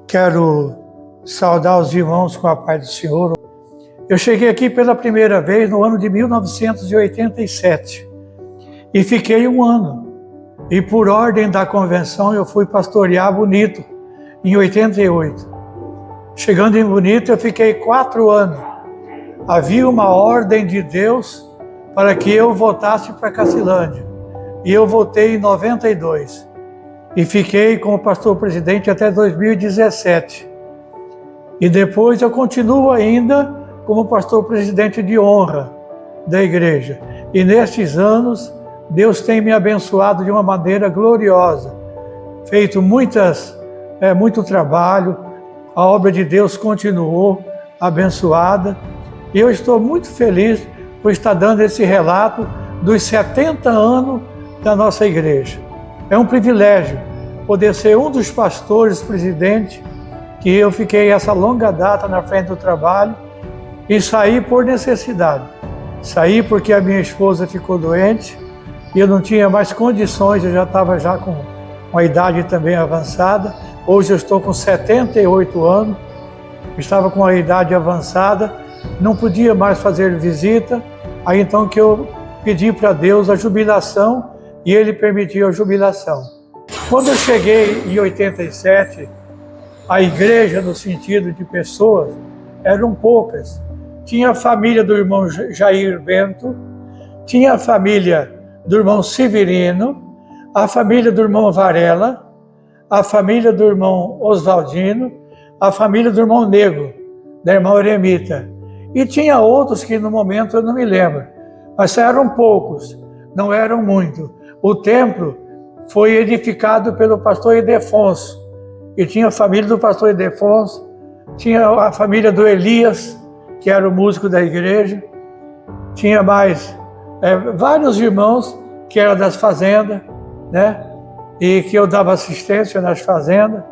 Quero saudar os irmãos com a paz do Senhor. Eu cheguei aqui pela primeira vez no ano de 1987 e fiquei um ano. E por ordem da convenção eu fui pastorear Bonito em 88. Chegando em Bonito eu fiquei 4 anos. Havia uma ordem de Deus para que eu voltasse para Cacilândia. E eu voltei em 92. E fiquei como pastor-presidente até 2017. E depois eu continuo ainda como pastor-presidente de honra da igreja. E nestes anos, Deus tem me abençoado de uma maneira gloriosa. Feito muito trabalho, a obra de Deus continuou abençoada. E eu estou muito feliz por estar dando esse relato dos 70 anos da nossa igreja. É um privilégio poder ser um dos pastores presidente, que eu fiquei essa longa data na frente do trabalho e saí por necessidade. Saí porque a minha esposa ficou doente e eu não tinha mais condições, eu já estava com uma idade também avançada. Hoje eu estou com 78 anos, estava com a idade avançada, não podia mais fazer visita, aí então que eu pedi para Deus a jubilação e Ele permitiu a jubilação. Quando eu cheguei em 87, a igreja, no sentido de pessoas, eram poucas. Tinha a família do irmão Jair Bento, tinha a família do irmão Severino, a família do irmão Varela, a família do irmão Oswaldino, a família do irmão Nego, da irmã Eremita. E tinha outros que no momento eu não me lembro, mas eram poucos, não eram muito. O templo foi edificado pelo pastor Ildefonso, e tinha a família do pastor Ildefonso, tinha a família do Elias, que era o músico da igreja, tinha mais vários irmãos que eram das fazendas, né? E que eu dava assistência nas fazendas,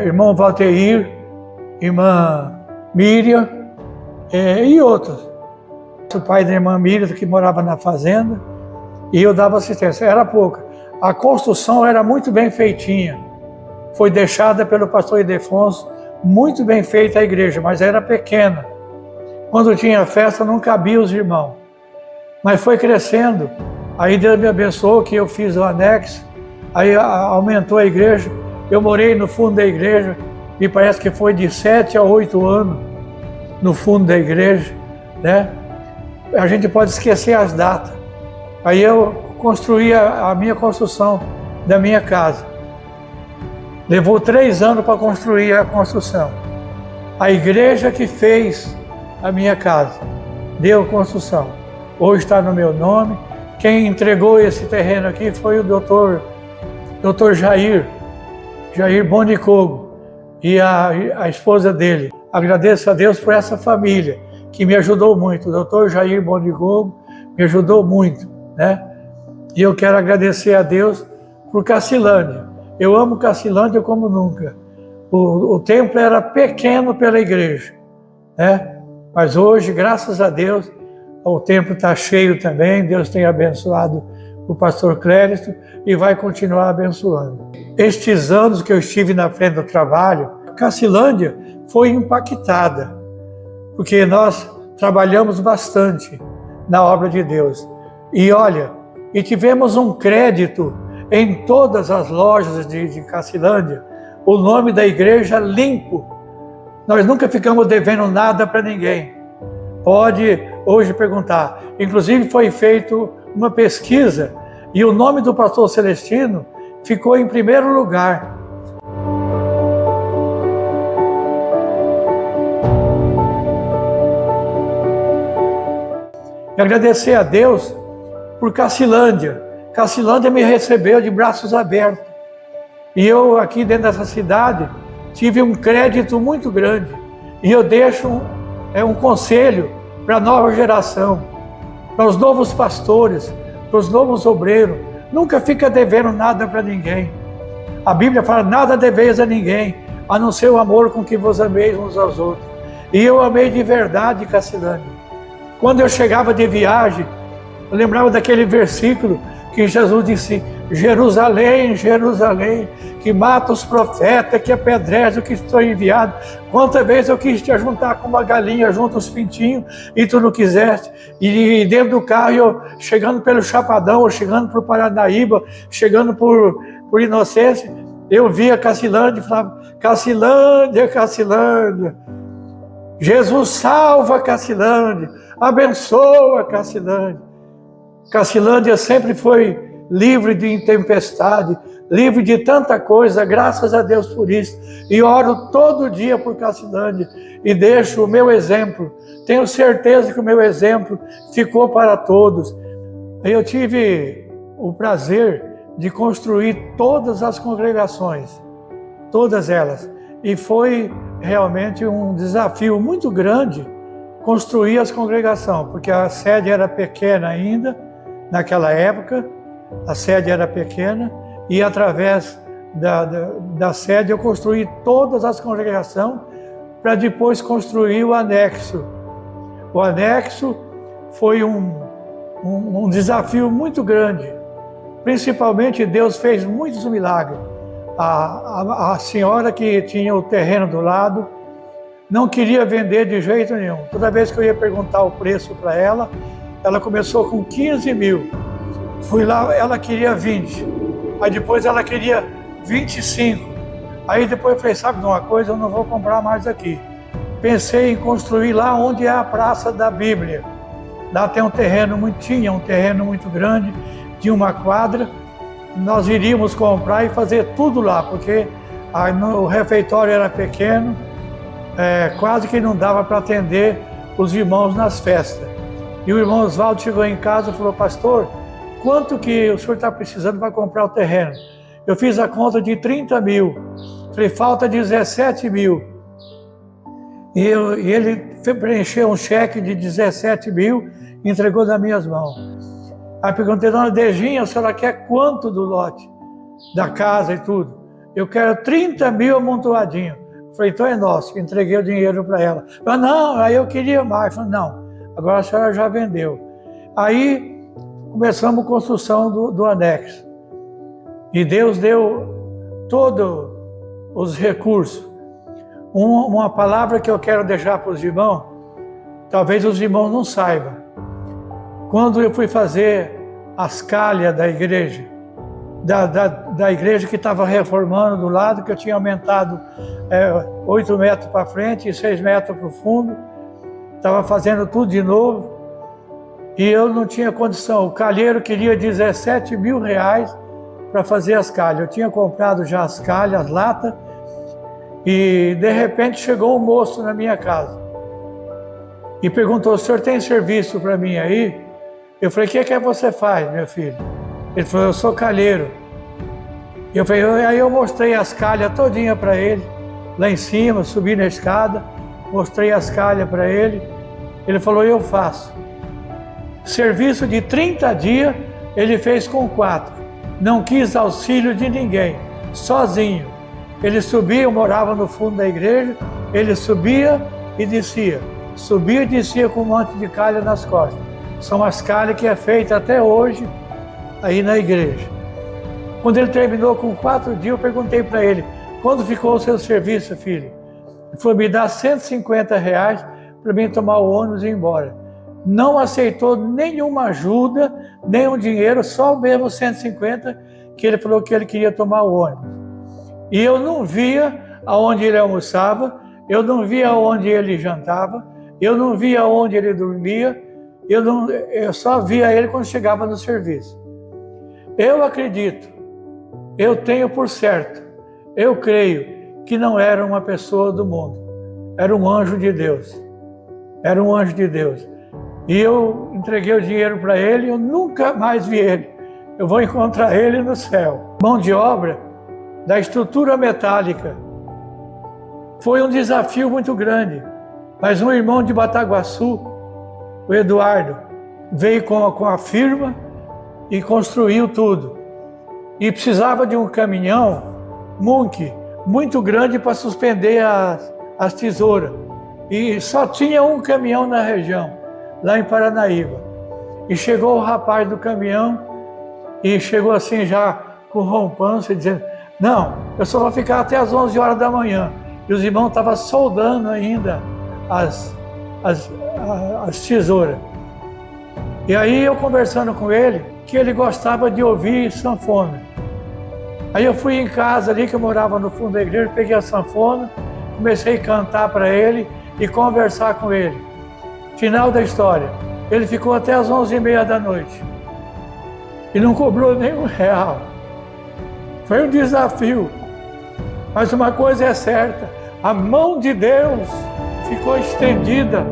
irmão Valteir, irmã Miriam e outros. O pai da irmã Miriam, que morava na fazenda, e eu dava assistência, era pouca. A construção era muito bem feitinha, foi deixada pelo pastor Ildefonso, muito bem feita a igreja, mas era pequena. Quando tinha festa não cabia os irmãos, mas foi crescendo. Aí Deus me abençoou que eu fiz o anexo, aí aumentou a igreja, eu morei no fundo da igreja, me parece que foi de 7 a 8 anos no fundo da igreja, né? A gente pode esquecer as datas. Aí eu construí a minha construção da minha casa. Levou 3 anos para construir a construção. A igreja que fez a minha casa deu construção. Hoje está no meu nome. Quem entregou esse terreno aqui foi o doutor Jair Bonicogo e a esposa dele. Agradeço a Deus por essa família que me ajudou muito. O doutor Jair Bonicogo me ajudou muito, né? E eu quero agradecer a Deus por Cacilândia. Eu amo Cacilândia como nunca. O templo era pequeno pela igreja, né? Mas hoje, graças a Deus, o templo está cheio também. Deus tem abençoado o pastor Cléristo e vai continuar abençoando. Estes anos que eu estive na frente do trabalho, Cacilândia foi impactada, porque nós trabalhamos bastante na obra de Deus. E olha, e tivemos um crédito em todas as lojas de Cacilândia, o nome da igreja limpo. Nós nunca ficamos devendo nada para ninguém. Pode hoje perguntar. Inclusive foi feita uma pesquisa e o nome do pastor Celestino ficou em primeiro lugar. E agradecer a Deus por Cacilândia. Cacilândia me recebeu de braços abertos. E eu aqui dentro dessa cidade tive um crédito muito grande. E eu deixo um conselho para a nova geração, para os novos pastores, para os novos obreiros. Nunca fica devendo nada para ninguém. A Bíblia fala, nada deveis a ninguém, a não ser o amor com que vos ameis uns aos outros. E eu amei de verdade Cacilândia. Quando eu chegava de viagem, eu lembrava daquele versículo que Jesus disse: Jerusalém, Jerusalém, que mata os profetas, que apedreza o que estou enviado. Quantas vezes eu quis te ajuntar com uma galinha, junto os pintinhos, e tu não quiseste. E dentro do carro, eu chegando pelo Chapadão, ou chegando por Paranaíba, chegando por Inocência, eu via Cacilândia e falava: Cacilândia, Cacilândia, Jesus salva Cacilândia, abençoa Cacilândia. Cacilândia sempre foi livre de tempestade, livre de tanta coisa, graças a Deus por isso. E oro todo dia por Cacilândia e deixo o meu exemplo. Tenho certeza que o meu exemplo ficou para todos. Eu tive o prazer de construir todas as congregações, todas elas. E foi realmente um desafio muito grande construir as congregações, porque a sede era pequena ainda, naquela época, a sede era pequena, e através da sede eu construí todas as congregações para depois construir o anexo. O anexo foi um desafio muito grande, principalmente Deus fez muitos milagres. A senhora que tinha o terreno do lado não queria vender de jeito nenhum. Toda vez que eu ia perguntar o preço para ela, ela começou com 15 mil. Fui lá, ela queria 20. Aí depois ela queria 25. Aí depois eu falei: sabe de uma coisa, eu não vou comprar mais aqui. Pensei em construir lá onde é a Praça da Bíblia. Lá tem tinha um terreno muito grande, tinha uma quadra. Nós iríamos comprar e fazer tudo lá, porque o refeitório era pequeno, quase que não dava para atender os irmãos nas festas. E o irmão Oswaldo chegou em casa e falou: pastor, quanto que o senhor está precisando para comprar o terreno? Eu fiz a conta de 30 mil, falei: falta 17 mil. E ele preencheu um cheque de 17 mil e entregou nas minhas mãos. Aí perguntei: dona Dejinha, a senhora quer quanto do lote? Da casa e tudo? Eu quero 30 mil amontoadinho. Falei: então é nosso. Entreguei o dinheiro para ela. Falei: não, aí eu queria mais. Falei: não, agora a senhora já vendeu. Aí começamos a construção do anexo. E Deus deu todos os recursos. Uma palavra que eu quero deixar para os irmãos, talvez os irmãos não saibam. Quando eu fui fazer as calhas da igreja, da igreja que estava reformando do lado, que eu tinha aumentado 8 metros para frente e 6 metros para o fundo, estava fazendo tudo de novo, e eu não tinha condição. O calheiro queria 17 mil reais para fazer as calhas. Eu tinha comprado já as calhas, as latas, e de repente chegou um moço na minha casa e perguntou: o senhor tem serviço para mim aí? Eu falei: o que você faz, meu filho? Ele falou: eu sou calheiro. Eu falei: aí eu mostrei as calhas todinha para ele, lá em cima, subi na escada, mostrei as calhas para ele. Ele falou: eu faço. Serviço de 30 dias, ele fez com 4. Não quis auxílio de ninguém, sozinho. Ele subia, eu morava no fundo da igreja, ele subia e descia. Subia e descia com um monte de calha nas costas. São as calhas que é feita até hoje aí na igreja. Quando ele terminou com 4 dias, eu perguntei para ele: quando ficou o seu serviço, filho? Ele falou: me dá 150 reais para mim tomar o ônibus e ir embora. Não aceitou nenhuma ajuda, nenhum dinheiro, só mesmo 150, que ele falou que ele queria tomar o ônibus. E eu não via aonde ele almoçava, eu não via aonde ele jantava, eu não via aonde ele dormia, eu só via ele quando chegava no serviço. Eu acredito, eu tenho por certo, eu creio que não era uma pessoa do mundo, era um anjo de Deus. Era um anjo de Deus. E eu entreguei o dinheiro para ele, eu nunca mais vi ele. Eu vou encontrar ele no céu. Mão de obra da estrutura metálica. Foi um desafio muito grande, mas um irmão de Bataguaçu, o Eduardo, veio com a firma e construiu tudo. E precisava de um caminhão Munk muito grande para suspender as tesouras. E só tinha um caminhão na região, lá em Paranaíba. E chegou o rapaz do caminhão e chegou assim já com rompância, dizendo, não, eu só vou ficar até as 11 horas da manhã. E os irmãos estavam soldando ainda as tesouras. E aí eu conversando com ele, que ele gostava de ouvir sanfona. Aí eu fui em casa ali, que eu morava no fundo da igreja, peguei a sanfona, comecei a cantar para ele e conversar com ele. Final da história, ele ficou até as 11h30 da noite e não cobrou nem R$1. Foi um desafio, mas uma coisa é certa, a mão de Deus ficou estendida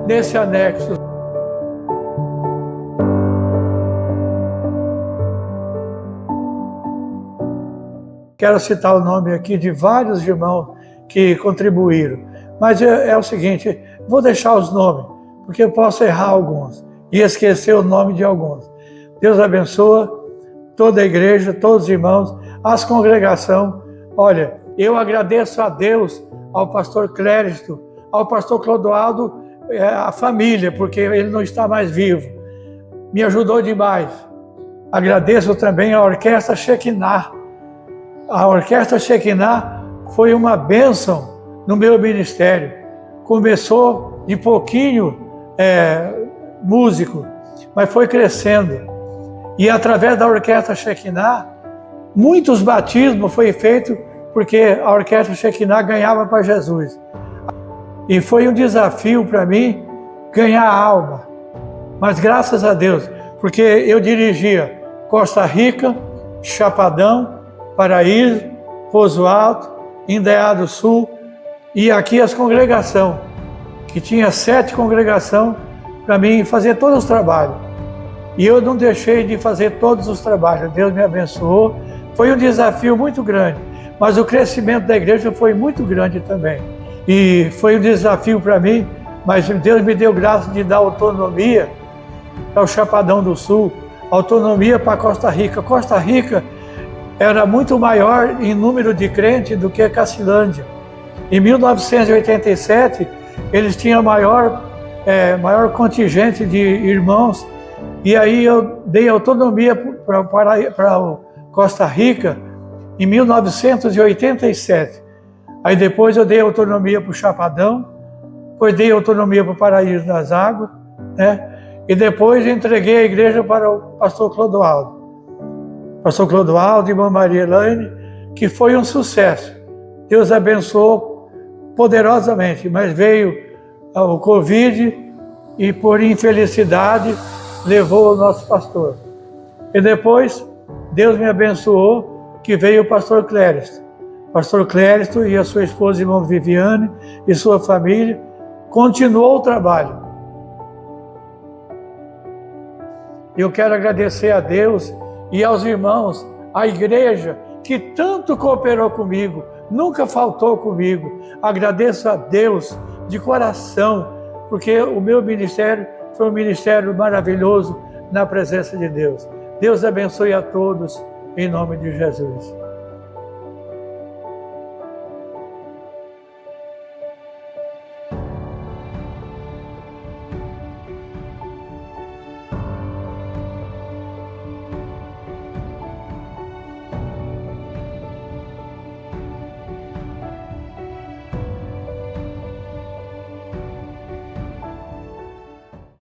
nesse anexo. Quero citar o nome aqui de vários irmãos que contribuíram, mas é o seguinte, vou deixar os nomes, porque eu posso errar alguns e esquecer o nome de alguns. Deus abençoa toda a igreja, todos os irmãos, as congregações. Olha, eu agradeço a Deus, ao pastor Cléristo, ao pastor Clodoaldo, a família, porque ele não está mais vivo. Me ajudou demais. Agradeço também a Orquestra Shekinah. A Orquestra Shekinah foi uma bênção no meu ministério. Começou de pouquinho músico, mas foi crescendo. E através da Orquestra Shekinah, muitos batismos foi feito porque a Orquestra Shekinah ganhava para Jesus. E foi um desafio para mim ganhar a alma. Mas graças a Deus, porque eu dirigia Costa Rica, Chapadão, Paraíso, Pouso Alto, Indaiá do Sul e aqui as congregações, que tinha 7 congregações para mim fazer todos os trabalhos. E eu não deixei de fazer todos os trabalhos, Deus me abençoou. Foi um desafio muito grande, mas o crescimento da igreja foi muito grande também. E foi um desafio para mim, mas Deus me deu graça de dar autonomia ao Chapadão do Sul, autonomia para Costa Rica. Costa Rica era muito maior em número de crentes do que a Cacilândia. Em 1987, eles tinham maior contingente de irmãos, e aí eu dei autonomia para Costa Rica em 1987. Aí depois eu dei autonomia para o Chapadão, depois dei autonomia para o Paraíso das Águas, né? E depois entreguei a igreja para o pastor Clodoaldo. Pastor Clodoaldo e irmã Maria Elaine, que foi um sucesso. Deus abençoou poderosamente, mas veio o Covid e por infelicidade levou o nosso pastor. E depois Deus me abençoou que veio o pastor Cléristo. Pastor Cléristo e a sua esposa, irmã Viviane, e sua família, continuou o trabalho. Eu quero agradecer a Deus e aos irmãos, à igreja, que tanto cooperou comigo, nunca faltou comigo. Agradeço a Deus de coração, porque o meu ministério foi um ministério maravilhoso na presença de Deus. Deus abençoe a todos, em nome de Jesus.